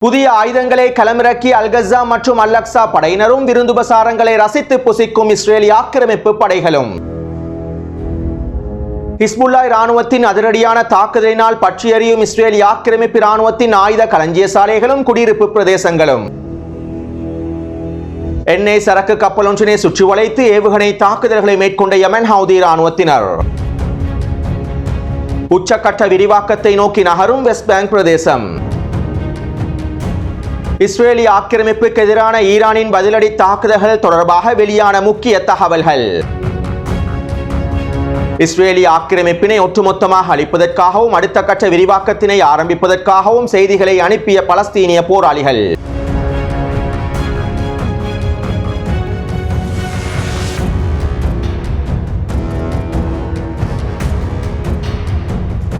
புதிய ஆயுதங்களை களமிறக்கி அல்-கஸ்ஸா மற்றும் அல்-அக்ஸா படையினரும் விருந்துபசாரங்களை ரசித்து புசிக்கும் இஸ்ரேலிய ஆக்கிரமிப்பு படைகளும். ஹிஸ்புல்லாஹ் இராணுவத்தின் அதிரடியான தாக்குதலினால் பற்றியெரியும் இஸ்ரேலிய ஆக்கிரமிப்பு இராணுவத்தின் ஆயுத களஞ்சிய சாலைகளும் குடியிருப்பு பிரதேசங்களும். எண்ணெய் சரக்கு கப்பல் ஒன்றினை சுற்றி வளைத்து ஏவுகணை தாக்குதல்களை மேற்கொண்ட யெமன் ஹவுதி இராணுவத்தினர். உச்சக்கட்ட விரிவாக்கத்தை நோக்கி நகரும் வெஸ்ட் பேங்க் பிரதேசம். இஸ்ரேலிய ஆக்கிரமிப்புக்கு எதிரான ஈரானின் பதிலடி தாக்குதல்கள் தொடர்பாக வெளியான முக்கிய தகவல்கள். இஸ்ரேலிய ஆக்கிரமிப்பினை ஒட்டுமொத்தமாக அளிப்பதற்காகவும் அடுத்த கட்ட விரிவாக்கத்தினை ஆரம்பிப்பதற்காகவும் செய்திகளை அனுப்பிய பலஸ்தீனிய போராளிகள்.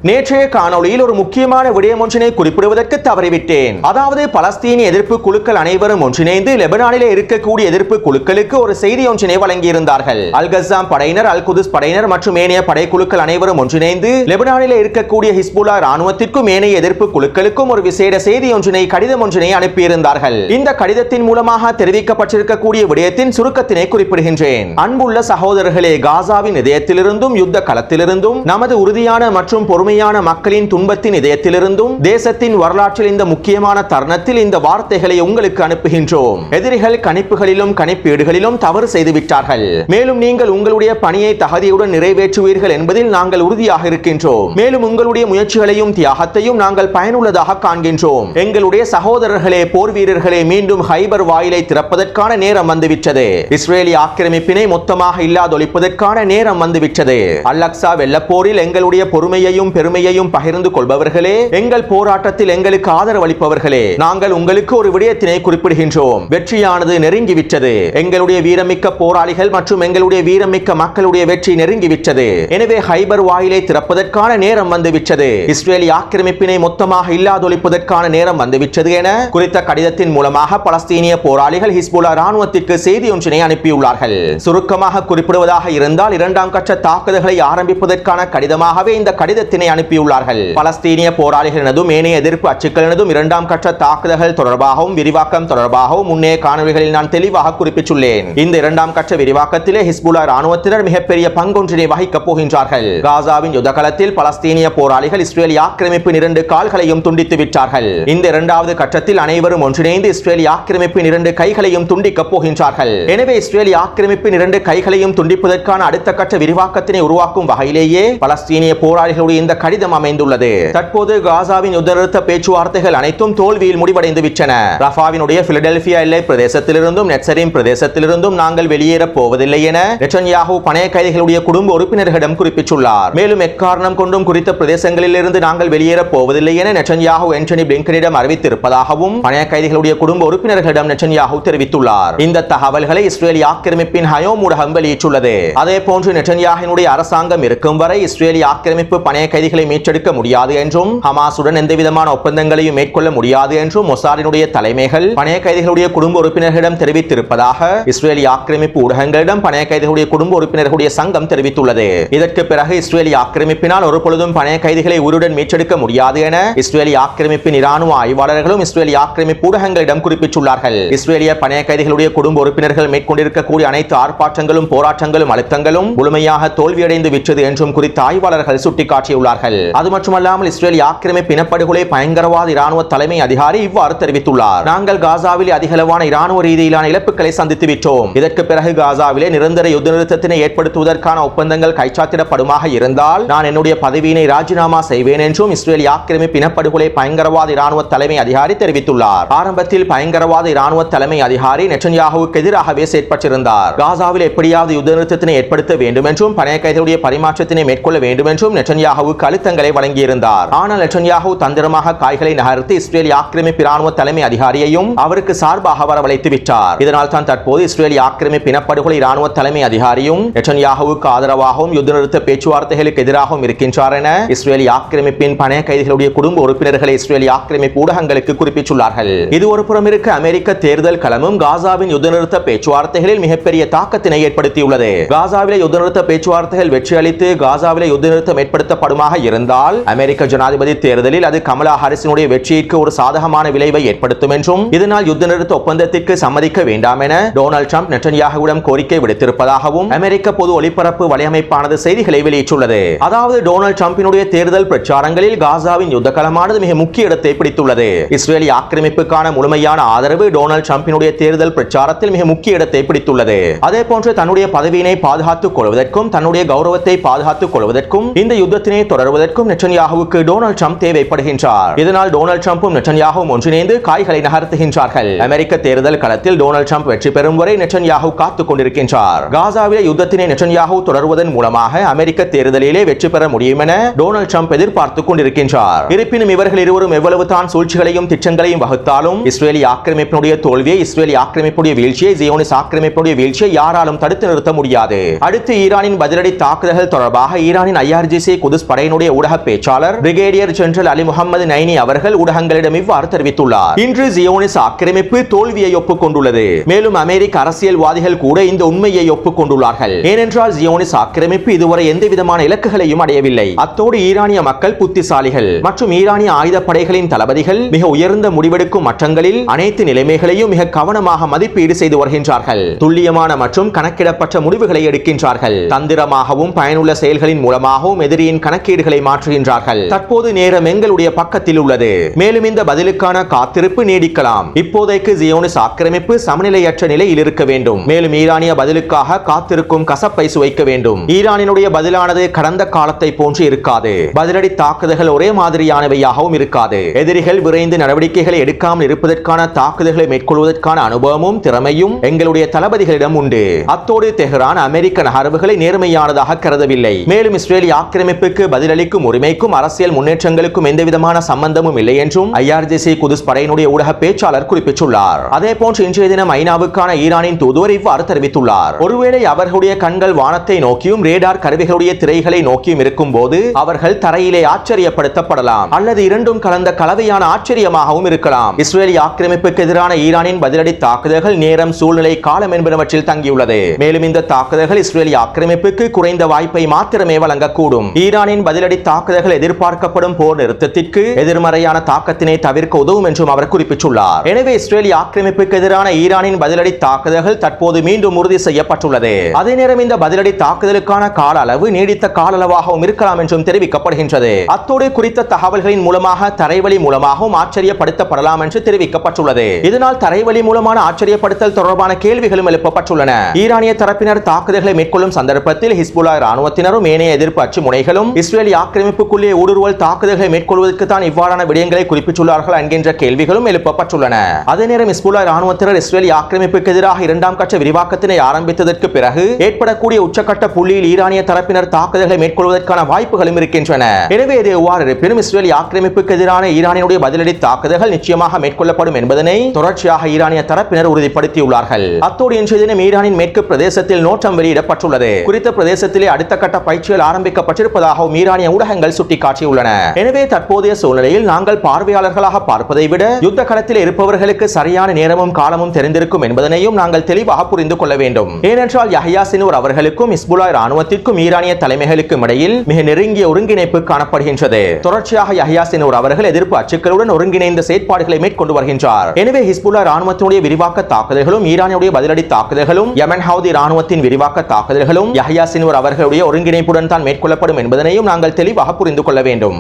நேற்றைய காணொளியில் ஒரு முக்கியமான விடயம் ஒன்றினை குறிப்பிடுவதற்கு தவறிவிட்டேன். அதாவது பலஸ்தீனிய எதிர்ப்பு குழுக்கள் அனைவரும் ஒன்றிணைந்து லெபனானிலே இருக்கக்கூடிய எதிர்ப்பு குழுக்களுக்கு ஒரு செய்தி ஒன்றினை வழங்கியிருந்தார்கள். அல்-கஸ்ஸாம் படையினர், அல்-குதுஸ் படையினர் மற்றும் ஏனைய படைக்குழுக்கள் அனைவரும் ஒன்றிணைந்து லெபனானிலே இருக்கக்கூடிய ஹிஸ்புல்லாஹ் இராணுவத்திற்கும் ஏனைய எதிர்ப்பு குழுக்களுக்கும் ஒரு விசேட செய்தி ஒன்றினை, கடிதம் ஒன்றினை அனுப்பியிருந்தார்கள். இந்த கடிதத்தின் மூலமாக தெரிவிக்கப்பட்டிருக்கக்கூடிய விடயத்தின் சுருக்கத்தினை குறிப்பிடுகின்றேன். அன்புள்ள சகோதரர்களே, காசாவின் இதயத்திலிருந்தும் யுத்த களத்திலிருந்தும் நமது உறுதியான மற்றும் பொறுமையான மக்களின் துன்பத்தின் இதயத்திலிருந்தும் தேசத்தின் வரலாற்றில் இந்த முக்கியமான தருணத்தில் இந்த வார்த்தைகளை உங்களுக்கு அனுப்புகின்றோம். எதிரிகள் கணிப்புகளிலும் கணிப்பீடுகளிலும் தவறு செய்துவிட்டார்கள். மேலும் நீங்கள் உங்களுடைய பணியை தகுதியுடன் நிறைவேற்றுவீர்கள் என்பதில் நாங்கள் உறுதியாக இருக்கின்றோம். மேலும் உங்களுடைய முயற்சிகளையும் தியாகத்தையும் நாங்கள் பயனுள்ளதாக காண்கின்றோம். எங்களுடைய சகோதரர்களே, போர் வீரர்களே, மீண்டும் ஹைபர் வாயிலை திறப்பதற்கான நேரம் வந்துவிட்டது. இஸ்ரேலிய ஆக்கிரமிப்பினை மொத்தமாக இல்லாதொழிப்பதற்கான நேரம் வந்துவிட்டது. அல்-அக்ஸா வெள்ளப்போரில் எங்களுடைய பொறுமையையும் பெருமையையும் பகிர்ந்து கொள்பவர்களே, எங்கள் போராட்டத்தில் எங்களுக்கு ஆதரவளிப்பவர்களே, நாங்கள் உங்களுக்கு ஒரு விடயத்தினை குறிப்பிடுகின்றோம். வெற்றியானது நெருங்கிவிட்டது. எங்களுடைய வீரமிக்க போராளிகள் மற்றும் எங்களுடைய வீரமிக்க மக்களுடைய வெற்றி நெருங்கிவிட்டது. எனவே ஹைபர் வாயிலை திறப்பதற்கான நேரம் வந்துவிட்டது. இஸ்ரேலிய ஆக்கிரமிப்பினை மொத்தமாக இல்லாதொழிப்பதற்கான நேரம் வந்துவிட்டது என குறித்த கடிதத்தின் மூலமாக பலஸ்தீனிய போராளிகள் ஹிஸ்புல்லாஹ் இராணுவத்திற்கு செய்தி ஒன்றினை அனுப்பியுள்ளார்கள். சுருக்கமாக குறிப்பிடுவதாக இருந்தால், இரண்டாம் கட்ட தாக்குதல்களை ஆரம்பிப்பதற்கான கடிதமாகவே இந்த கடிதத்தினை அனுப்பியுள்ளார்கள். பலஸ்தீனிய போராளிகளினதும் ஏனைய எதிர்ப்பு அச்சுக்களினதும் இரண்டாம் கட்ட தாக்குதல்கள் தொடர்பாகவும் விரிவாக்கம் தொடர்பாகவும் முன்னே காணொளிகளில் நான் தெளிவாக குறிப்பிட்டுள்ளேன். இந்த இரண்டாம் கட்ட விரிவாக்கத்திலே ஹிஸ்புல்லாஹ் இராணுவத்தினர் மிகப்பெரிய பங்கொன்றினை வகிக்கப் போகின்றார்கள். காசாவின் யுத்தகலத்தில் பலஸ்தீனிய போராளிகள் இஸ்ரேலிய ஆக்கிரமிப்பின் இரண்டு கால்களையும் துண்டித்து விட்டார்கள். இந்த இரண்டாவது கட்டத்தில் அனைவரும் ஒன்றிணைந்து இஸ்ரேலிய ஆக்கிரமிப்பின் இரண்டு கைகளையும் துண்டிக்கப் போகின்றார்கள். எனவே இஸ்ரேலிய ஆக்கிரமிப்பின் இரண்டு கைகளையும் துண்டிப்பதற்கான அடுத்த கட்ட விரிவாக்கத்தினை உருவாக்கும் வகையிலேயே பலஸ்தீனிய போராளிகளுடைய இந்த கடிதம் அமைந்துள்ளது. தற்போது காசாவின் யுத்த நிறுத்த பேச்சுவார்த்தைகள் அனைத்தும் தோல்வியில் முடிவடைந்து விட்டன. ரஃபாவினுடைய பிலடெல்பியா எல்லை பிரதேசத்திலிருந்தும் நெட்சரிம் பிரதேசத்திலிருந்தும் நாங்கள் வெளியேறப் போவதில்லை என நெட்டன்யாஹூ பணைய கைதிகளுடைய குடும்ப உறுப்பினர்களிடம் குறிப்பிட்டுள்ளார். மேலும் எக்காரணம் கொண்டும் குறித்த பிரதேசங்களில் இருந்து நாங்கள் வெளியேறப் போவதில்லை என நெட்டன்யாஹூ ஆண்டனி பிளிங்கனிடம் அறிவித்திருப்பதாகவும் பணைய கைதிகளுடைய குடும்ப உறுப்பினர்களிடம் நெட்டன்யாஹூ தெரிவித்துள்ளார். இந்த தகவல்களை இஸ்ரேலிய ஆக்கிரமிப்பின் ஹயோம் ஊடகம் வெளியிட்டுள்ளது. அதே போன்று நெட்டன்யாஹுவினுடைய அரசாங்கம் இருக்கும் வரை இஸ்ரேலிய ஆக்கிரமிப்பு பணைய கைதிகளை மீட்டெடுக்க முடியாது என்றும் ஹமாசுடன் எந்தவிதமான ஒப்பந்தங்களையும் மேற்கொள்ள முடியாது என்றும் மொசாடினுடைய தலைமைகள் பணைய கைதிகளுடைய குடும்ப உறுப்பினர்களிடம் தெரிவித்திருப்பதாக இஸ்ரேலிய ஆக்கிரமிப்பு ஊடகங்களிடம் பணைய கைதிகளுடைய குடும்ப உறுப்பினர்களுடைய சங்கம் தெரிவித்துள்ளது. இதற்கு பிறகு இஸ்ரேலிய ஆக்கிரமிப்பினால் ஒரு பொழுதும் பணைய கைதிகளை உயிருடன் மீட்டெடுக்க முடியாது என இஸ்ரேலிய ஆக்கிரமிப்பின் இராணுவ ஆய்வாளர்களும் இஸ்ரேலிய ஆக்கிரமிப்பு ஊடகங்களிடம் குறிப்பிட்டுள்ளார்கள். இஸ்ரேலிய பணைய கைதிகளுடைய குடும்ப உறுப்பினர்கள் மேற்கொண்டிருக்கக்கூடிய அனைத்து ஆர்ப்பாட்டங்களும் போராட்டங்களும் அழுத்தங்களும் முழுமையாக தோல்வியடைந்து விட்டது என்றும் குறித்த ஆய்வாளர்கள் சுட்டிக்காட்டியுள்ளார்கள். அது மட்டுமல்லாமல் இஸ்ரேலிய ஆக்கிரமிப்பு இனப்படுகொலை பயங்கரவாத இராணுவ தலைமை அதிகாரி இவ்வாறு தெரிவித்துள்ளார். நாங்கள் காசாவில் அதிகளவான இராணுவ ரீதியிலான இழப்புகளை சந்தித்து விட்டோம். இதற்கு பிறகு காசாவிலே நிரந்தர யுத்த நிறுத்தத்தினை ஏற்படுத்துவதற்கான ஒப்பந்தங்கள் கைச்சாத்திடப்படுமாக இருந்தால் நான் என்னுடைய பதவியினை ராஜினாமா செய்வேன் என்றும் இஸ்ரேலிய ஆக்கிரமிப்பு இனப்படுகொலை பயங்கரவாத இராணுவ தலைமை அதிகாரி தெரிவித்துள்ளார். ஆரம்பத்தில் பயங்கரவாத இராணுவ தலைமை அதிகாரி நெட்டன்யாஹுவுக்கு எதிராகவே செயற்பட்டிருந்தார். காசாவில் எப்படியாவது யுத்த நிறுத்தத்தினை ஏற்படுத்த வேண்டும் என்றும் பணைய கைதிகளுடைய பரிமாற்றத்தினை மேற்கொள்ள வேண்டும் என்றும் நெட்டன்யாஹுவுக்கு அழுத்தங்களை வழங்கியிருந்தார். ஆனால் நெட்டன்யாஹூ தந்திரமாக காய்களை நகர்த்தி இஸ்ரேலிய ஆக்கிரமிப்பு இராணுவ தலைமை அதிகாரியையும் அவருக்கு சார்பாக வரவழைத்து விட்டார். இதனால் தான் தற்போது இஸ்ரேலிய ஆக்கிரமிப்பு இனப்படுகொலை இராணுவ தலைமை அதிகாரியும் நெட்டன்யாஹுவுக்கு ஆதரவாகவும் யுத்த நிறுத்த பேச்சுவார்த்தைகளுக்கு எதிராகவும் இருக்கின்றார் என இஸ்ரேலிய ஆக்கிரமிப்பின் பணைய கைதிகளுடைய குடும்ப உறுப்பினர்களை இஸ்ரேலிய ஆக்கிரமிப்பு ஊடகங்களுக்கு குறிப்பிட்டுள்ளார்கள். இது ஒரு புறம் இருக்க, அமெரிக்க தேர்தல் களமும் காசாவின் யுத்த நிறுத்த பேச்சுவார்த்தைகளில் மிகப்பெரிய தாக்கத்தினை ஏற்படுத்தியுள்ளது. காசாவிலே யுத்த நிறுத்த பேச்சுவார்த்தைகள் வெற்றி அளித்து காசாவிலே யுத்த நிறுத்தம் ஏற்படுத்தப்படுமாக இருந்தால் அமெரிக்க ஜனாதிபதி தேர்தலில் அது கமலா ஹாரிஸினுடைய வெற்றிக்கு ஒரு சாதகமான விளைவை ஏற்படுத்தும் என்றும் இதனால் யுத்த நிறுத்த ஒப்பந்தத்திற்கு சம்மதிக்க வேண்டாம் என டொனால்ட் ட்ரம்ப் நெட்டன்யாகுவிடம் கோரிக்கை விடுத்திருப்பதாகவும் அமெரிக்க பொது ஒலிபரப்பு வலையமைப்பானது செய்திகளை வெளியிட்டுள்ளது. அதாவது டொனால்ட் ட்ரம்பினுடைய தேர்தல் பிரச்சாரங்களில் காசாவின் யுத்த களமானது மிக முக்கிய இடத்தை பிடித்துள்ளது. இஸ்ரேலிய ஆக்கிரமிப்புக்கான முழுமையான ஆதரவு டொனால்ட் ட்ரம்பினுடைய தேர்தல் பிரச்சாரத்தில் மிக முக்கிய இடத்தை பிடித்துள்ளது. அதே போன்று தன்னுடைய பதவியினை பாதுகாத்துக் கொள்வதற்கும் தன்னுடைய கௌரவத்தை பாதுகாத்துக் கொள்வதற்கும் இந்த யுத்தத்தினை தொடர்வதற்கும் நெட்டன்யாகுவுக்கு டொனால்ட் ட்ரம்ப் தேவைப்படுகின்றார். இதனால் டொனால்ட் ட்ரம்பும் நெட்டன்யாகுவும் ஒன்றிணைந்து காய்களை நகர்த்துகின்றார்கள். அமெரிக்க தேர்தல் களத்தில் டொனால்ட் ட்ரம்ப் வெற்றி பெறும் வரை நெட்டன்யாகு காத்துக் கொண்டிருக்கின்றார். காசாவிலே யுத்தத்தினை நெட்டன்யாகு தொடர்வதன் மூலமாக அமெரிக்க தேர்தலிலே வெற்றி பெற முடியும் என டொனால்ட் ட்ரம்ப் எதிர்பார்த்துக் கொண்டிருக்கின்றார். இருப்பினும் இவர்கள் இருவரும் எவ்வளவு தான் சூழ்ச்சிகளையும் திட்டங்களையும் வகுத்தாலும் இஸ்ரேலிய ஆக்கிரமிப்பினுடைய தோல்வியை, இஸ்ரேலிய ஆக்கிரமிப்புடைய வீழ்ச்சியை, ஜியோனிஸ் ஆக்கிரமிப்புடைய வீழ்ச்சியை யாராலும் தடுத்து நிறுத்த முடியாது. அடுத்து ஈரானின் பதிலடி தாக்குதல்கள் தொடர்பாக ஈரானின் IRGC குதுஸ் படையினுடைய ஊடக பேச்சாளர் பிரிகேடியர் ஜெனரல் அலி முகமது நைனி அவர்கள் ஊடகங்களிடம் இவ்வாறு தெரிவித்துள்ளார். இன்று ஜியோனிஸ் ஆக்கிரமிப்பு தோல்வியை ஒப்புக்கொண்டுள்ளது. மேலும் அமெரிக்க அரசியல்வாதிகள் கூட இந்த உண்மையை ஒப்புக்கொண்டுள்ளார்கள். ஏனென்றால் ஜியோனிஸ் ஆக்கிரமிப்பு இதுவரை எந்த விதமான இலக்குகளையும் அடையவில்லை. அத்தோடு ஈரானிய மக்கள் புத்திசாலிகள் மற்றும் ஈரானிய ஆயுதப்படைகளின் தளபதிகள் மிக உயர்ந்த முடிவெடுக்கும் மட்டங்களில் அனைத்து நிலைமைகளையும் மிக கவனமாக மதிப்பீடு செய்து வருகின்றார்கள். துல்லியமான மற்றும் கணக்கிடப்பட்ட முடிவுகளை எடுக்கின்றார்கள். தந்திரமாகவும் பயனுள்ள செயல்களின் மூலமாகவும் எதிரியின் கணக்கீடுகளை மாற்றுகின்றார்கள். தற்போது நேரம் எங்களுடைய பக்கத்தில் உள்ளது. மேலும் இந்த பதிலுக்கான காத்திருப்பு நீடிக்கலாம். இப்போதைக்கு ஜியோனிஸ் ஆக்கிரமிப்பு சமநிலையற்ற நிலையில் இருக்க வேண்டும். மேலும் ஈரானிய பதிலுக்காக காத்திருக்கும் கசப்பை சுவைக்க வேண்டும். ஈரானினுடைய பதிலானது கடந்த காலத்தை போன்று இருக்காது. பதிலடி தாக்குதல்கள் ஒரே மாதிரியானவையாகவும் இருக்காது. எதிரிகள் விரைந்து நடவடிக்கைகளை எடுக்காமல் இருப்பதற்கான தாக்குதல்களை மேற்கொள்வதற்கான அனுபவமும் திறமையும் எங்களுடைய தளபதிகளிடம் உண்டு. அத்தோடு தெஹ்ரான் அமெரிக்க நகர்வுகளை நேர்மையானதாக கருதவில்லை. மேலும் இஸ்ரேலிய ஆக்கிரமிப்புக்கு பதிலளிக்கும் உரிமைக்கும் அரசியல் முன்னேற்றங்களுக்கும் எந்தவிதமான சம்பந்தமும் இல்லை என்றும் IRGC குதுஸ் படையினுடைய ஊடக பேச்சாளர் குறிப்பிட்டுள்ளார். அதே போன்று இன்றைய தினம் ஐநாவுக்கான ஈரானின் தூதுவர் இவ்வாறு தெரிவித்துள்ளார். ஒருவேளை அவர்களுடைய கண்கள் வானத்தை நோக்கியும் ரேடார் கருவிகளுடைய திரைகளை நோக்கியும் இருக்கும் போது அவர்கள் தரையிலே ஆச்சரியப்படுத்தப்படலாம், அல்லது இரண்டும் கலந்த கலவையான ஆச்சரியமாகவும் இருக்கலாம். இஸ்ரேலிய ஆக்கிரமிப்புக்கு எதிரான ஈரானின் பதிலடி தாக்குதல்கள் நேரம், சூழ்நிலை, காலம் என்பனவற்றில் தங்கியுள்ளது. மேலும் இந்த தாக்குதல்கள் இஸ்ரேலிய ஆக்கிரமிப்புக்கு குறைந்த வாய்ப்பை மாத்திரமே வழங்கக்கூடும். ஈரானின் பதிலடி தாக்குதல்கள் எதிர்பார்க்கப்படும் போர் நிறுத்தத்திற்கு எதிர்மறையான தாக்கத்தினை தவிர்க்க உதவும் என்றும் அவர் குறிப்பிட்டுள்ளார். எனவே இஸ்ரேலிய ஆக்கிரமிப்புக்கு எதிரான ஈரானின் பதிலடி தாக்குதல்கள் தற்போது மீண்டும் உறுதி செய்யப்பட்டுள்ளது. அதே நேரம் இந்த பதிலடி தாக்குதலுக்கான கால அளவு நீடித்த கால அளவாகவும் இருக்கலாம் என்றும் தெரிவிக்கப்படுகின்றது. அத்தோடு குறித்த தகவல்களின் மூலமாக தரைவழி மூலமாகவும் ஆச்சரியப்படுத்தப்படலாம் என்று தெரிவிக்கப்பட்டுள்ளது. இதனால் தரைவழி மூலமான ஆச்சரியப்படுத்தல் தொடர்பான கேள்விகளும் எழுப்பப்பட்டுள்ளன. ஈரானிய தரப்பினர் தாக்குதல்களை மேற்கொள்ளும் சந்தர்ப்பத்தில் ஹிஸ்புல்லா ராணுவத்தினரும் ஏனைய எதிர்ப்பு அச்சு முனைகளும் இஸ்ரேலிய ஆக்கிரமிப்புக்குள்ளே ஊடுருவல் தாக்குதல்களை மேற்கொள்வதற்கு தான் இவ்வாறான விடயங்களை குறிப்பிட்டுள்ளார்கள் என்கின்ற கேள்விகளும் எழுப்பப்பட்டுள்ளன. அதே நேரம் ஹிஸ்புல்லா ராணுவத்தினர் இஸ்ரேலிய ஆக்கிரமிப்புக்கு எதிராக இரண்டாம் கட்ட விரிவாக்கத்தினை ஆரம்பித்ததற்கு பிறகு ஏற்படக்கூடிய உச்சக்கட்ட புள்ளியில் ஈரானிய தரப்பினர் தாக்குதல்களை மேற்கொள்வதற்கான வாய்ப்புகளும் இருக்கின்றன. எனவே இது எவ்வாறு இருப்பினும் இஸ்ரேலிய ஆக்கிரமிப்புக்கு எதிரான ஈரானியுடைய பதிலடி தாக்குதல்கள் நிச்சயமாக மேற்கொள்ளப்படும் என்பதனை தொடர்ச்சியாக ஈரானிய தரப்பினர் உறுதிப்படுத்தியுள்ளார்கள். அத்தோடு இன்றைய தினம் ஈரானின் மேற்கு பிரதேசத்தில் நோட்டம் வெளியிடப்பட்டுள்ளது. குறித்த பிரதேசத்திலே அடுத்த கட்ட பயிற்சிகள் ஆரம்பிக்கப்பட்டிருப்பதாகவும் ஈரானிய ஊடகங்கள் சுட்டிக்காட்டியுள்ளன. எனவே தற்போதைய சூழ்நிலையில் நாங்கள் பார்வையாளர்களாக பார்ப்பதை விட யுத்த களத்தில் இருப்பவர்களுக்கு சரியான நேரமும் காலமும் தெரிந்திருக்கும் என்பதனையும் நாங்கள் தெளிவாக புரிந்து கொள்ள வேண்டும். ஏனென்றால் யஹ்யா சின்வர் அவர்களுக்கும் ஹிஸ்புல்லா ராணுவத்திற்கும் ஈரானிய தலைமைகளுக்கும் இடையில் மிக நெருங்கிய ஒருங்கிணைப்பு காணப்படுகின்றது. தொடர்ச்சியாக யஹ்யா சின்வர் அவர்கள் எதிர்ப்பு அச்சுக்களுடன் ஒருங்கிணைந்த செயற்பாடுகளை மேற்கொண்டு வருகின்றார். எனவே ஹிஸ்புல்லா ராணுவத்தினுடைய விரிவாக்க தாக்குதல்களும் ஈரானுடைய பதிலடி தாக்குதல்களும் யமன் ஹவுதி ராணுவத்தின் விரிவாக்க தாக்குதல்களும் யஹ்யா சின்வர் அவர்களுடைய ஒருங்கிணைப்புடன் தான் மேற்கொள்ளப்படும் என்பதனையும் நாங்கள் தெளிவாக புரிந்து கொள்ள வேண்டும்.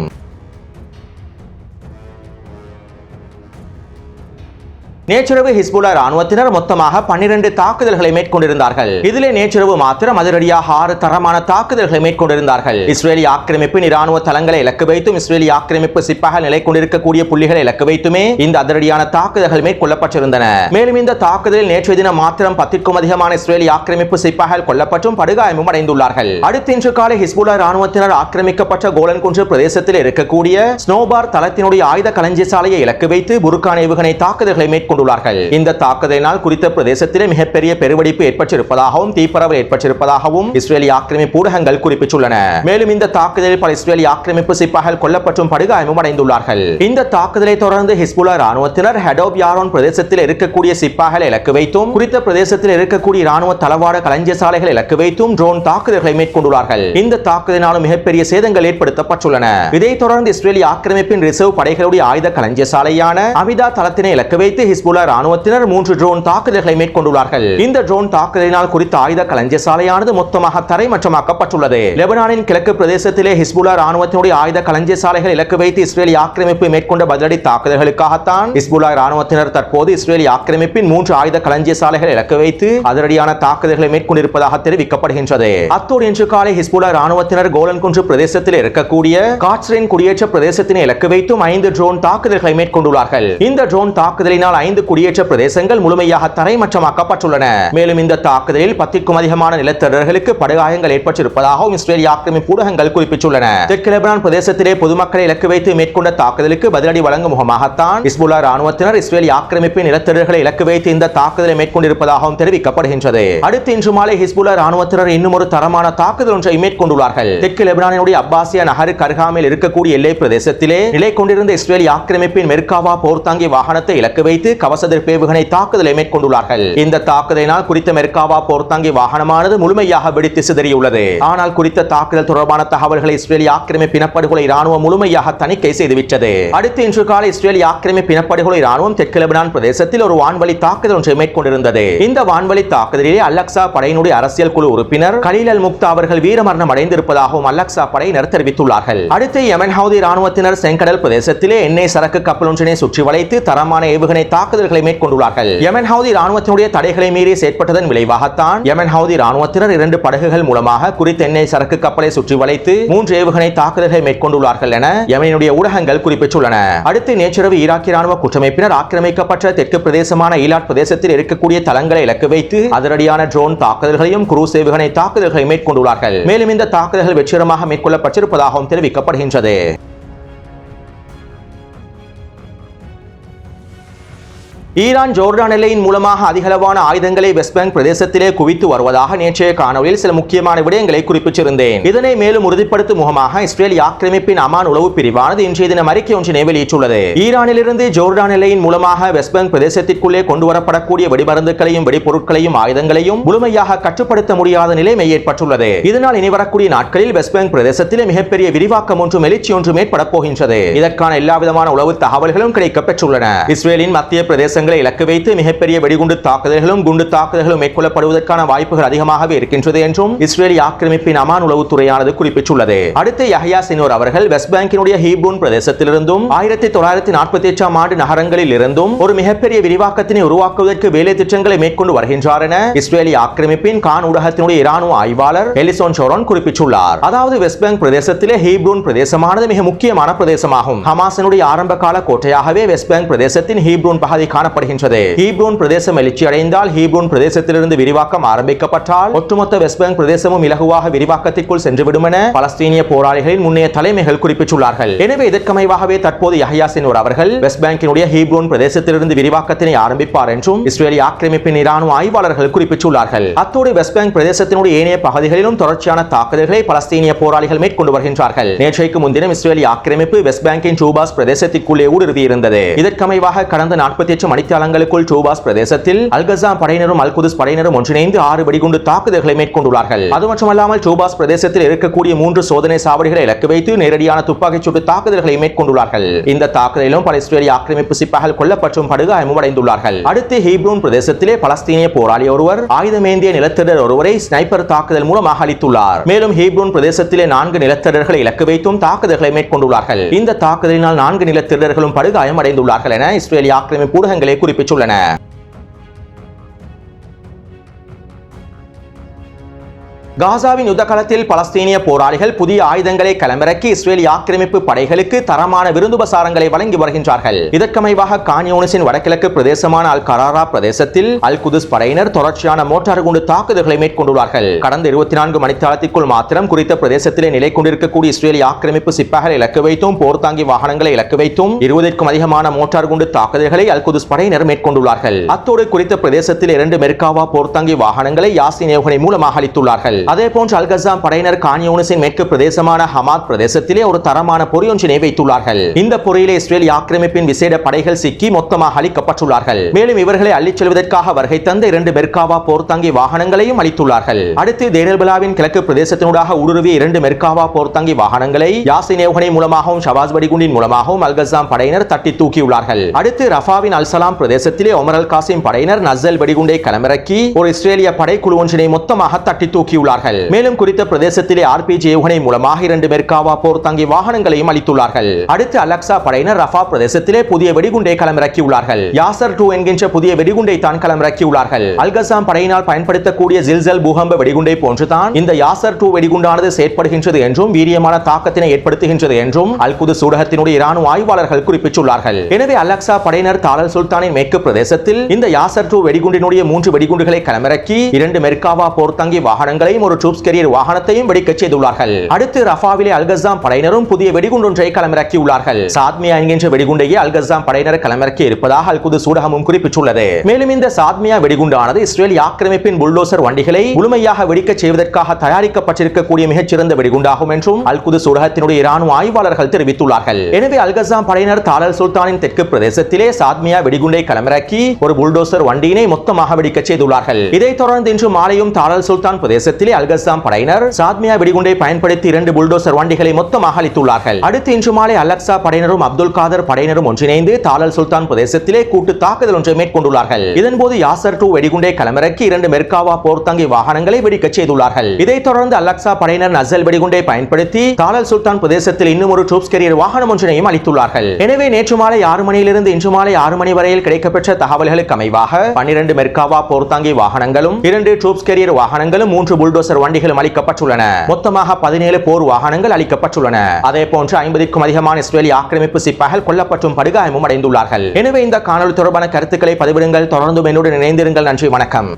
நேற்றிரவு ஹிஸ்புல்லா ராணுவத்தினர் மொத்தமாக 12 தாக்குதல்களை மேற்கொண்டிருந்தார்கள். இதிலே நேற்றிரவு மாத்திரம் அதிரடியாக 6 தரமான தாக்குதல்களை மேற்கொண்டிருந்தார்கள். இஸ்ரேலிய ஆக்கிரமிப்பின் இராணுவ தளங்களை இலக்கு வைத்தும் இஸ்ரேலிய ஆக்கிரமிப்பு சிப்பாக நிலை கொண்டிருக்கக்கூடிய புள்ளிகளை இலக்கு வைத்துமே இந்த அதிரடியான தாக்குதல்கள் மேற்கொள்ளப்பட்டிருந்தன. மேலும் இந்த தாக்குதலில் நேற்றைய தினம் மாத்திரம் 10க்கும் அதிகமான இஸ்ரேலிய ஆக்கிரமிப்பு சிப்பாய்கள் கொல்லப்பட்டும் படுகாயமும் அடைந்துள்ளார்கள். அடுத்த இன்று காலை ஹிஸ்புல்லா ராணுவத்தினர் ஆக்கிரமிக்கப்பட்ட கோலன் குன்று பிரதேசத்தில் இருக்கக்கூடிய ஸ்னோபார் தளத்தினுடைய ஆயுத களஞ்சிய சாலையை இலக்கு வைத்து புர்கான் ஏவுகணை தாக்குதல்களை மேற்கொண்டு மேற்கொண்டுள்ளார்கள். இந்த தாக்குதலினால் குறித்த பிரதேசத்திலே மிகப்பெரிய பெருவெடிப்பு ஏற்பட்டிருப்பதாகவும் தீப்பரவல் ஏற்பட்டிருப்பதாகவும் இஸ்ரேலிய ஆக்கிரமிப்பு ஊடகங்கள் குறிப்பிட்டுள்ளன. மேலும் இந்த தாக்குதலில் பல இஸ்ரேலிய ஆக்கிரமிப்பு சிப்பாய்கள் கொல்லப்பட்டும் படுகாயமும் அடைந்துள்ளார்கள். இந்த தாக்குதலை தொடர்ந்து ஹிஸ்புல்லா ராணுவத்தினர் ஹடோப் யாரோன் பிரதேசத்தில் இருக்கக்கூடிய சிப்பாய்களை இலக்கு வைத்தும் குறித்த பிரதேசத்தில் இருக்கக்கூடிய ராணுவ தளவாட களஞ்சியசாலைகளை இலக்கு வைத்தும் ட்ரோன் தாக்குதல்களை மேற்கொண்டுள்ளார்கள். இந்த தாக்குதலினால் மிகப்பெரிய சேதங்கள் ஏற்படுத்தப்பட்டுள்ளன. இதைத் தொடர்ந்து இஸ்ரேலிய ஆக்கிரமிப்பின் ரிசர்வ் படைகளுடைய ஆயுத களஞ்சியசாலையான அமிதா தளத்தினை இலக்கு வைத்து ஹிஸ்புல்லா ராணுவத்தினர் 3 ட்ரோன் தாக்குதல்களை மேற்கொண்டுள்ளார்கள். இந்த ட்ரோன் தாக்குதலினால் குறித்த ஆயுத களஞ்சியசாலையானது மொத்தமாக தரைமட்டமாக்கப்பட்டுள்ளது. லெபனானின் கிழக்கு பிரதேசத்திலே ஹிஸ்புல்லா ராணுவத்தினுடைய ஆயுத களஞ்சியசாலைகள் இலக்கு வைத்து இஸ்ரேலிய ஆக்கிரமிப்பு மேற்கொண்ட பதிலடி தாக்குதல்களுக்காகத்தான் ஹிஸ்புல்லா ராணுவத்தினர் தற்போது இஸ்ரேலிய ஆக்கிரமிப்பின் 3 ஆயுத களஞ்சியசாலைகளை இலக்கு வைத்து அதிரடியான தாக்குதல்களை மேற்கொண்டிருப்பதாக தெரிவிக்கப்படுகின்றது. அத்தோடு இன்று காலை ஹிஸ்புல்லா ராணுவத்தினர் கோலன் குன்று பிரதேசத்தில் இருக்கக்கூடிய காட்ஸ்ரின் குடியேற்ற பிரதேசத்தினை இலக்கு வைத்தும் 5 ட்ரோன் தாக்குதல்களை மேற்கொண்டுள்ளார்கள். இந்த ட்ரோன் தாக்குதலினால் 5 குடியேற்ற பிரதேசங்கள் முழுமையாக தரைமட்டமாக்கப்பட்டுள்ளன. மேலும் இந்த தாக்குதலில் 10க்கும் அதிகமான நிலத்தரர்களுக்கு படுகாயங்கள் ஏற்பட்டிருப்பதாகவும் இஸ்ரேலிய ஆக்கிரமிப்பு ஊடகங்கள் குறிப்பிட்டுள்ளன. தெற்கு லெபனான் பிரதேசத்திலே பொதுமக்களை இலக்கு வைத்து மேற்கொண்ட தாக்குதலுக்கு பதிலடி வழங்கும் முகமாகத்தான் ஹிஸ்புல்லா ராணுவத்தினர் இஸ்ரேலிய ஆக்கிரமிப்பின் நிலத்தரர்களை இலக்கு வைத்து இந்த தாக்குதலை மேற்கொண்டிருப்பதாகவும் தெரிவிக்கப்படுகின்றது. அடுத்து இன்று மாலை ஹிஸ்புல்லா ராணுவத்தினர் இன்னும் ஒரு தரமான தாக்குதல் ஒன்றை மேற்கொண்டுள்ளார்கள். தெற்கு லெபனானுடைய அப்பாசியா நகர் கர்காமில் இருக்கக்கூடிய எல்லை பிரதேசத்திலே நிலை கொண்டிருந்த இஸ்ரேலிய ஆக்கிரமிப்பின் மெர்காவா போர்த்தாங்கி வாகனத்தை இலக்கு வைத்து கவசதிர் ஏவுகணை தாக்குதலை மேற்கொண்டுள்ளார்கள். இந்த தாக்குதலினால் குறித்த மெர்காவா போர்த்தாங்கி வாகனமானது முழுமையாக வெடித்து சிதறியுள்ளது. ஆனால் குறித்த தாக்குதல் தொடர்பான தகவல்களை இஸ்ரேலிய ஆக்கிரமிப்பு இனப்படுகொலை ராணுவம் முழுமையாக தணிக்கை செய்துவிட்டது. அடுத்து இன்று காலை இஸ்ரேலிய ஆக்கிரமிப்பு இனப்படுகொலை ராணுவம் தெற்கு லெபனான் பிரதேசத்தில் ஒரு வான்வழி தாக்குதல் ஒன்றை மேற்கொண்டிருந்தது. இந்த வான்வழி தாக்குதலிலே அல்-அக்ஸா படையினுடைய அரசியல் குழு உறுப்பினர் கலீல் அல்-முக்தா அவர்கள் வீரமரணம் அடைந்திருப்பதாகவும் அல்-அக்ஸா படையினர் தெரிவித்துள்ளார்கள். அடுத்து யமன் ஹவுதி ராணுவத்தினர் செங்கடல் பிரதேசத்திலே எண்ணெய் சரக்கு கப்பல் ஒன்றினை சுற்றி வளைத்து தரமான ஏவுகணை தாக்குதல்களை மேற்கொண்டுள்ளார்கள். யமன் ஹவுதி ராணுவத்தினுடைய தடைகளை மீறி செயற்பட்டதன் விளைவாகத்தான் யமன் ஹவுதி ராணுவத்தினர் 2 படகுகள் மூலமாக குறித்த எண்ணெய் சரக்கு கப்பலை சுற்றி வளைத்து 3 ஏவுகணை தாக்குதல்களை மேற்கொண்டுள்ளார்கள் என யமனுடைய ஊடகங்கள் குறிப்பிட்டுள்ளன. அடுத்து நேற்றிரவு ஈராக்கிய ராணுவ குற்றமைப்பினர் ஆக்கிரமிக்கப்பட்ட தெற்கு பிரதேசமான ஈலாட் பிரதேசத்தில் இருக்கக்கூடிய தளங்களை இலக்கு வைத்து அதிரடியான ட்ரோன் தாக்குதல்களையும் குரூஸ் ஏவுகணை தாக்குதல்களை மேற்கொண்டுள்ளார்கள். மேலும் இந்த தாக்குதல்கள் வெற்றிகரமாக மேற்கொள்ளப்பட்டிருப்பதாகவும் தெரிவிக்கப்படுகின்றது. ஈரான் ஜோர்டான் எல்லையின் மூலமாக அதிகளவான ஆயுதங்களை வெஸ்ட் பேங்க் பிரதேசத்திலே குவித்து வருவதாக நேற்றைய காணொலியில் சில முக்கியமான விடயங்களை குறிப்பிட்டிருந்தேன். இதனை மேலும் உறுதிப்படுத்தும் முகமாக இஸ்ரேலிய ஆக்கிரமிப்பின் அமான் உளவு பிரிவானது இன்றைய தினம் அறிக்கை ஒன்றினை வெளியிட்டுள்ளது. ஈரானிலிருந்து ஜோர்டான் எல்லையின் மூலமாக வெஸ்ட் பேங்க் பிரதேசத்திற்குள்ளே கொண்டு வரப்படக்கூடிய வெடிமருந்துகளையும் வெடிப்பொருட்களையும் ஆயுதங்களையும் முழுமையாக கட்டுப்படுத்த முடியாத நிலைமை ஏற்பட்டுள்ளது. இதனால் இனி வரக்கூடிய நாட்களில் வெஸ்ட் பேங்க் பிரதேசத்திலே மிகப்பெரிய விரிவாக்கம் ஒன்றும் எழுச்சி ஒன்றும் ஏற்பட போகின்றது. இதற்கான எல்லா விதமான உளவு தகவல்களும் கிடைக்கப்பெற்றுள்ளன. இஸ்ரேலின் மத்திய பிரதேசங்களை இலக்கு வைத்து மிகப்பெரிய வெடிகுண்டு தாக்குதல்களும் குண்டு தாக்குதல்களும் மேற்கொள்ளப்படுவதற்கான வாய்ப்புகள் அதிகமாகவே இருக்கின்றது என்றும் இஸ்ரேலிய ஆக்கிரமிப்பின் அமான் உளவுத்துறையானது குறிப்பிட்டுள்ளது. அடுத்து யஹ்யா சினோர் அவர்கள் வெஸ்ட் பேங்கினுடைய ஹீப்ரூன் பிரதேசத்திலிருந்தும் 1948ஆம் ஆண்டு நகரங்களில் இருந்தும் ஒரு மிகப்பெரிய விரிவாக்கத்தினை உருவாக்குவதற்கு வேலை திட்டங்களை மேற்கொண்டு வருகின்றார் என இஸ்ரேலிய ஆக்கிரமிப்பின் கான் ஊடகத்தினுடைய இராணுவ ஆய்வாளர் எலிசோன் ஷோரோன் குறிப்பிட்டுள்ளார். அதாவது வெஸ்ட் பேங்க் பிரதேசத்திலே ஹீப்ரூன் பிரதேசமானது மிக முக்கியமான பிரதேசமாகும். ஹமாஸினுடைய ஆரம்ப கால கோட்டையாகவே வெஸ்ட் பேங்க் பிரதேசத்தின் ஹீப்ரூன் பகுதி காணப்படுகின்றது. ஹீப்ரூன் பிரதேசம் எழுச்சி அடைந்தால் ஹீப்ரூன் பிரதேசத்திலிருந்து விரிவாக்கம் ஆரம்பிக்கப்பட்டால் ஒட்டுமொத்த வெஸ்ட் பேங்க் பிரதேசமும் இலகுவாக விரிவாக்கத்திற்குள் சென்றுவிடும் என பலஸ்தீனிய போராளிகளின் முன்னைய தலைமைகள் குறிப்பிட்டுள்ளார்கள். எனவே இதற்கமைவாகவே தற்போது யஹ்யா சினோர் அவர்கள் வெஸ்ட் பேங்கினுடைய ஹீப்ரூன் பிரதேசத்திலிருந்து விரிவாக்கத்தினை ஆரம்பிப்பார் என்றும் இஸ்ரேலிய ஆக்கிரமிப்பின் இராணுவ ஆய்வாளர்கள் குறிப்பிட்டுள்ளார்கள். அத்தோடு வெஸ்ட் பேங்க் பிரதேசத்தினுடைய ஏனைய பகுதிகளிலும் தொடர்ச்சியான தாக்குதல்களை பலஸ்தீனிய போராளிகள் மேற்கொண்டு வருகின்றார்கள். நேற்றைக்கு முன்தினம் இஸ்ரேலிய ஆக்கிரமிப்பு வெஸ்ட் பேங்கின் டூபாஸ் பிரதேசத்திற்குள்ளே ஊடுருவியிருந்தது. இதற்கமைவாக கடந்த 48 மணித்தியாலங்களுக்குள் டூபாஸ் பிரதேசத்தில் அல்-கஸாம் படையினரும் அல்-குதுஸ் படையினரும் ஒன்றிணைந்து 6 வெடிகுண்டு தாக்குதல்களை மேற்கொண்டுள்ளார்கள். அது மட்டுமல்லாமல் டூபாஸ் பிரதேசத்தில் இருக்கக்கூடிய 3 சோதனை சாவடிகளை இலக்கு வைத்து நேரடியான துப்பாக்கிச் சூட்டு தாக்குதல்களை மேற்கொண்டுள்ளார்கள். இந்த தாக்குதலிலும் பல இஸ்ரேலிய ஆக்கிரமிப்பு சிப்பாய்கள் கொல்லப்பட்டும் படுகாயமும் அடைந்துள்ளார்கள். அடுத்து ஹீப்ரூன் பிரதேசத்திலே பலஸ்தீனிய போராளி ஒருவர் ஆயுதமேந்திய நிலத்தரர் ஒருவரை ஸ்னைப்பர் தாக்குதல் மூலமாக அழித்துள்ளார். மேலும் ஹீப்ரூன் பிரதேசத்திலே 4 நிலத்தரர்களை இலக்கு வைத்தும் தாக்குதல்களை மேற்கொண்டுள்ளார்கள். இந்த தாக்குதலினால் 4 நிலத்தரர்களும் படுகாயம் அடைந்துள்ளார்கள் என இஸ்ரேலிய ஆக்கிரமிப்பு ஊடகங்களே குறிப்பிட்டுள்ளன. காசாவின் யுத்த காலத்தில் பலஸ்தீனிய போராளிகள் புதிய ஆயுதங்களை களமிறக்கி இஸ்ரேலிய ஆக்கிரமிப்பு படைகளுக்கு தரமான விருந்துபசாரங்களை வழங்கி வருகின்றார்கள். இதற்கமைவாக கான் யூனிஸின் வடகிழக்கு பிரதேசமான அல் கராரா பிரதேசத்தில் அல் குதுஸ் படையினர் தொடர்ச்சியான மோட்டார் குண்டு தாக்குதல்களை மேற்கொண்டுள்ளார்கள். கடந்த 24 மணித்தாளத்திற்குள் மாத்திரம் குறித்த பிரதேசத்திலே நிலை கொண்டிருக்கக்கூடிய இஸ்ரேலிய ஆக்கிரமிப்பு சிப்பாய்களை இலக்கு வைத்தும் போர்த்தாங்கி வாகனங்களை இலக்கு வைத்தும் 20க்கும் அதிகமான மோட்டார் குண்டு தாக்குதல்களை அல் குதுஸ் படையினர் மேற்கொண்டுள்ளார்கள். அத்தோடு குறித்த பிரதேசத்தில் 2 மெர்காவா போர்த்தாங்கி வாகனங்களை யாசின் ஏவுகணை மூலமாக அளித்துள்ளார்கள். அதேபோன்று அல் கஸாம் படையினர் கான் யூனிஸின் மேற்கு பிரதேசமான ஹமாத் பிரதேசத்திலே ஒரு தரமான பொறியொன்றினை வைத்துள்ளார்கள். இந்த பொறியிலே இஸ்ரேலிய ஆக்கிரமிப்பின் விசேட படைகள் சிக்கி மொத்தமாக அளிக்கப்பட்டுள்ளார்கள். மேலும் இவர்களை அள்ளிச் செல்வதற்காக வருகை தந்த 2 மெர்காவா போர்த்தாங்கி வாகனங்களையும் அளித்துள்ளார்கள். அடுத்து தேரல்பலாவின் கிழக்கு பிரதேசத்தினூடாக ஊடுருவிய 2 மெர்காவா போர்த்தாங்கி வாகனங்களை யாசின் ஏவுகணை மூலமாகவும் ஷவாஸ் வெடிகுண்டின் மூலமாகவும் அல் கஸாம் படையினர் தட்டி தூக்கியுள்ளார்கள். அடுத்து ரஃபாவின் அல் சலாம் பிரதேசத்திலே ஒமர் அல் காசிம் படையினர் நஸ்ஸல் வெடிகுண்டை களமிறக்கி ஒரு இஸ்ரேலிய படைக்குழு ஒன்றினை மொத்தமாக தட்டி தூக்கியுள்ளார்கள். மேலும் குறித்த பிரதேசத்திலே RPG ஏவுகணை மூலமாக 2 மெர்காவா போர்த்தாங்கி வாகனங்களையும் அளித்துள்ளார்கள். அடுத்து அல்-அக்ஸா படையினர் ரஃபா பிரதேசத்திலே புதிய வெடிகுண்டை களமிறக்கியுள்ளார்கள். யாசர் 2 என்கின்ற புதிய வெடிகுண்டை தான் களமிறக்கியுள்ளார்கள். அல் கஸாம் படையினால் பயன்படுத்தக்கூடிய ஜில்சல் பூகம்ப வெடிகுண்டை போன்றுதான் இந்த யாசர் 2 வெடிகுண்டானது செயற்படுகின்றது என்றும் வீரியமான தாக்கத்தினை ஏற்படுத்துகின்றது என்றும் அல் குதுஸ் ஊடகத்தினுடைய இராணுவ ஆய்வாளர்கள் குறிப்பிட்டுள்ளார்கள். எனவே அல்-அக்ஸா படையினர் தாலல் சுல்தானின் மேற்கு பிரதேசத்தில் இந்த யாசர் 2 வெடிகுண்டினுடைய 3 வெடிகுண்டுகளை களமிறக்கி 2 மெர்காவா போர்த்தாங்கி வாகனங்களையும் ஒரு ட்ரூப்ஸ் கேரியர் வாகனத்தையும் வெடிக்கச் செய்துள்ளார்கள். அடுத்து ரஃபாவிலே அல் கஸாம் படையினரும் புதிய வெடிகுண்டொன்றை களமிறக்கியுள்ளார்கள். சாத்மியா என்கின்ற வெடிகுண்டையே அல் கஸாம் படையினர் களமிறக்கி இருப்பதாக அல் குதுஸ் ஊடகமும் குறிப்பிட்டுள்ளது. மேலும் இந்த சாத்மியா வெடிகுண்டானது இஸ்ரேலிய ஆக்கிரமிப்பின் புல்டோசர் வண்டிகளை முழுமையாக வெடிக்கச் செய்வதற்காக தயாரிக்கப்பட்டிருக்கக்கூடிய மிகச்சிறந்த வெடிகுண்டாகும் என்றும் அல் குதுஸ் ஊடகத்தினுடைய இராணுவ ஆய்வாளர்கள் தெரிவித்துள்ளார்கள். எனவே அல் கஸாம் படையினர் தாலல் சுல்தானின் தெற்கு பிரதேசத்திலே சாத்மியா வெடிகுண்டை களமிறக்கி ஒரு புல்டோசர் வண்டியினை மொத்தமாக வெடிக்கச் செய்துள்ளார்கள். இதைத் தொடர்ந்து இன்று மாலையும் தாலல் சுல்தான் பிரதேசத்திலே அல் கஸாம் படையினர் சாத்மியா வெடிகுண்டை பயன்படுத்தி 2 புல்டோசர் வண்டிகளை மொத்தமாக அளித்துள்ளார்கள். அடுத்து இன்று மாலை அல்-அக்ஸா படையினரும் அப்துல் காதர் படையினரும் ஒன்றிணைந்து தாலல் சுல்தான் பிரதேசத்திலே கூட்டு தாக்குதல் ஒன்றை மேற்கொண்டுள்ளார்கள். இதன்போது யாசர் 2 வெடிகுண்டை களமிறக்கி 2 மெர்காவா போர்த்தாங்கி வாகனங்களை வெடிக்கச் செய்துள்ளார்கள். இதைத் தொடர்ந்து அல்-அக்ஸா படையினர் நஸ்ஸல் வெடிகுண்டை பயன்படுத்தி தாலல் சுல்தான் பிரதேசத்தில் இன்னும் ஒரு ட்ரூப்ஸ் கேரியர் வாகனம் ஒன்றினையும் அளித்துள்ளார்கள். எனவே நேற்று மாலை 6 மணியிலிருந்து இன்று மாலை 6 மணி வரையில் கிடைக்கப்பெற்ற தகவல்களுக்கு அமைவாக 12 மெர்காவா போர்த்தாங்கி வாகனங்களும் 2 ட்ரூப்ஸ் கேரியர் வாகனங்களும் 3 புல்டோசர் வண்டிகளும் அளிக்கப்பட்டுள்ளன. மொத்தமாக 17 போர் வாகனங்கள் அளிக்கப்பட்டுள்ளன. அதே போன்று 50க்கும் அதிகமான இஸ்ரேலிய ஆக்கிரமிப்பு சிப்பாய்கள் கொல்லப்பட்டும் படுகாயமும் அடைந்துள்ளார்கள். எனவே இந்த காணொலி தொடர்பான கருத்துக்களை பதிவிடுங்கள். தொடர்ந்து என்னுடன் இணைந்திருங்கள். நன்றி, வணக்கம்.